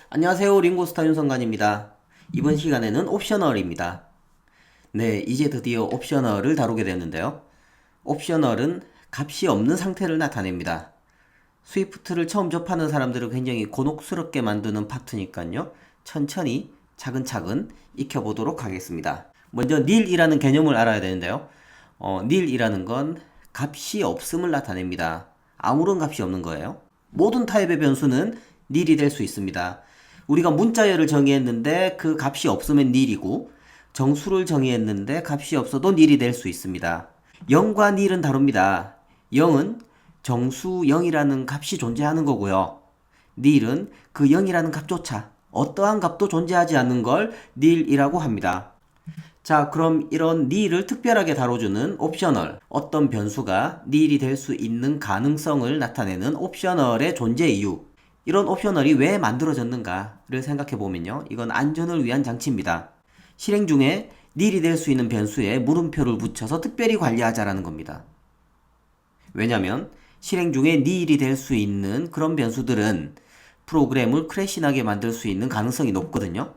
안녕하세요. 링고스타 윤성관입니다. 이번 시간에는 옵셔널입니다. 네, 이제 드디어 옵셔널을 다루게 됐는데요. 옵셔널은 값이 없는 상태를 나타냅니다. 스위프트를 처음 접하는 사람들을 굉장히 곤혹스럽게 만드는 파트니까요. 천천히 차근차근 익혀보도록 하겠습니다. 먼저 nil이라는 개념을 알아야 되는데요. nil이라는 건 값이 없음을 나타냅니다. 아무런 값이 없는 거예요. 모든 타입의 변수는 nil이 될 수 있습니다. 우리가 문자열을 정의했는데 그 값이 없으면 nil이고, 정수를 정의했는데 값이 없어도 nil이 될 수 있습니다. 0과 nil은 다릅니다. 0은 정수 0이라는 값이 존재하는 거고요. nil은 그 0이라는 값조차 어떠한 값도 존재하지 않는 걸 nil이라고 합니다. 자, 그럼 이런 nil을 특별하게 다뤄주는 옵셔널, 어떤 변수가 nil이 될 수 있는 가능성을 나타내는 옵셔널의 존재 이유, 이런 옵셔널이 왜 만들어졌는가를 생각해보면요, 이건 안전을 위한 장치입니다. 실행 중에 nil이 될 수 있는 변수에 물음표를 붙여서 특별히 관리하자라는 겁니다. 왜냐면 실행 중에 nil이 될 수 있는 그런 변수들은 프로그램을 크래시나게 만들 수 있는 가능성이 높거든요.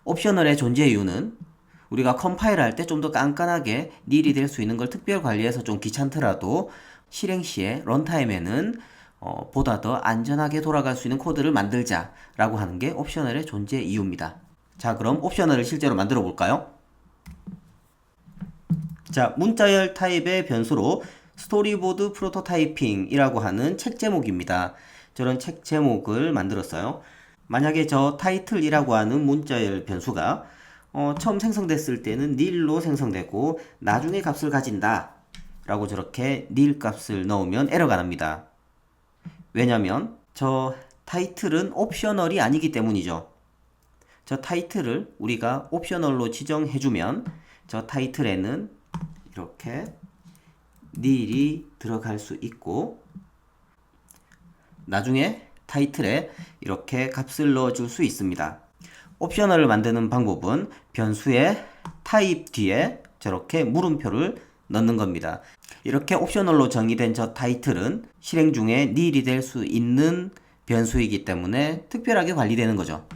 옵셔널의 존재 이유는 우리가 컴파일 할 때 좀 더 깐깐하게 nil이 될 수 있는 걸 특별 관리해서 좀 귀찮더라도 실행 시에 런타임에는 보다 더 안전하게 돌아갈 수 있는 코드를 만들자 라고 하는 게 옵셔널의 존재 이유입니다. 자, 그럼 옵셔널을 실제로 만들어 볼까요? 자, 문자열 타입의 변수로 스토리보드 프로토타이핑 이라고 하는 책 제목입니다. 저런 책 제목을 만들었어요. 만약에 저 타이틀이라고 하는 문자열 변수가 처음 생성됐을 때는 nil로 생성되고 나중에 값을 가진다 라고 저렇게 nil 값을 넣으면 에러가 납니다. 왜냐면 저 타이틀은 옵셔널이 아니기 때문이죠. 저 타이틀을 우리가 옵셔널로 지정해주면 저 타이틀에는 이렇게 nil이 들어갈 수 있고, 나중에 타이틀에 이렇게 값을 넣어줄 수 있습니다. 옵셔널을 만드는 방법은 변수의 타입 뒤에 저렇게 물음표를 넣는 겁니다. 이렇게 옵셔널로 정의된 저 타이틀은 실행 중에 nil이 될 수 있는 변수이기 때문에 특별하게 관리되는 거죠.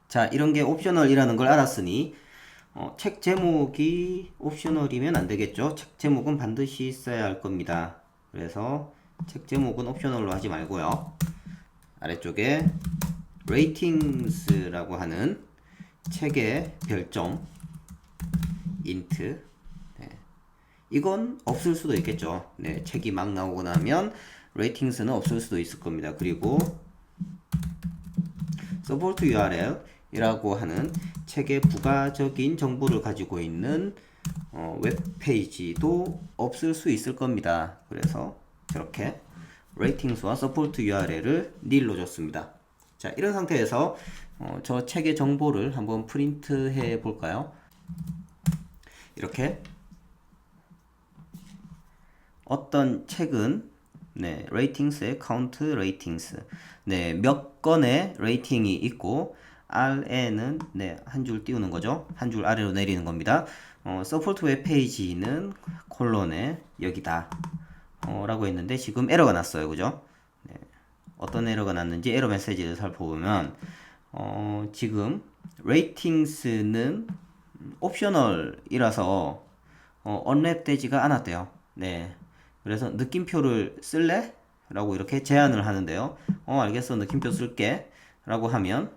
자, 이런 게 옵셔널이라는 걸 알았으니 책 제목이 옵셔널이면 안 되겠죠. 책 제목은 반드시 있어야 할 겁니다. 그래서 책 제목은 옵셔널로 하지 말고요. 아래쪽에 ratings라고 하는 책의 별점 int, 이건 없을 수도 있겠죠. 네, 책이 막 나오고 나면 ratings는 없을 수도 있을 겁니다. 그리고 support URL 이라고 하는 책의 부가적인 정보를 가지고 있는 웹페이지도 없을 수 있을 겁니다. 그래서 저렇게 ratings와 support URL을 nil로 줬습니다. 자, 이런 상태에서 저 책의 정보를 한번 프린트 해 볼까요? 이렇게 어떤 책은 ratings에 count ratings, 몇 건의 레이팅이 있고 RN은 한 줄 띄우는 거죠. 한 줄 아래로 내리는 겁니다. 서포트 웹페이지는 콜론에 여기다 라고 했는데 지금 에러가 났어요. 그죠? 어떤 에러가 났는지 에러 메시지를 살펴보면 지금 ratings는 옵셔널이라서 언랩 되지가 않았대요. 그래서 느낌표를 쓸래? 라고 이렇게 제안을 하는데요. 알겠어, 느낌표 쓸게 라고 하면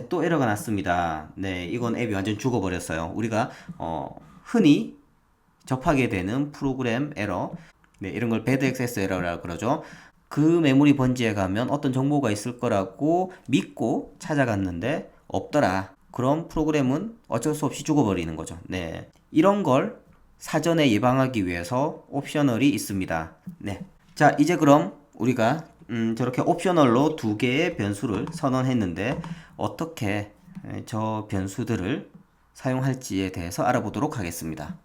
또 에러가 났습니다. 이건 앱이 완전 죽어버렸어요. 우리가 흔히 접하게 되는 프로그램 에러, 이런 걸 배드 액세스 에러라고 그러죠. 그 메모리 번지에 가면 어떤 정보가 있을 거라고 믿고 찾아갔는데 없더라. 그럼 프로그램은 어쩔 수 없이 죽어버리는 거죠. 이런 걸 사전에 예방하기 위해서 옵셔널이 있습니다. 자, 이제 그럼 우리가 저렇게 옵셔널로 두 개의 변수를 선언했는데 어떻게 저 변수들을 사용할지에 대해서 알아보도록 하겠습니다.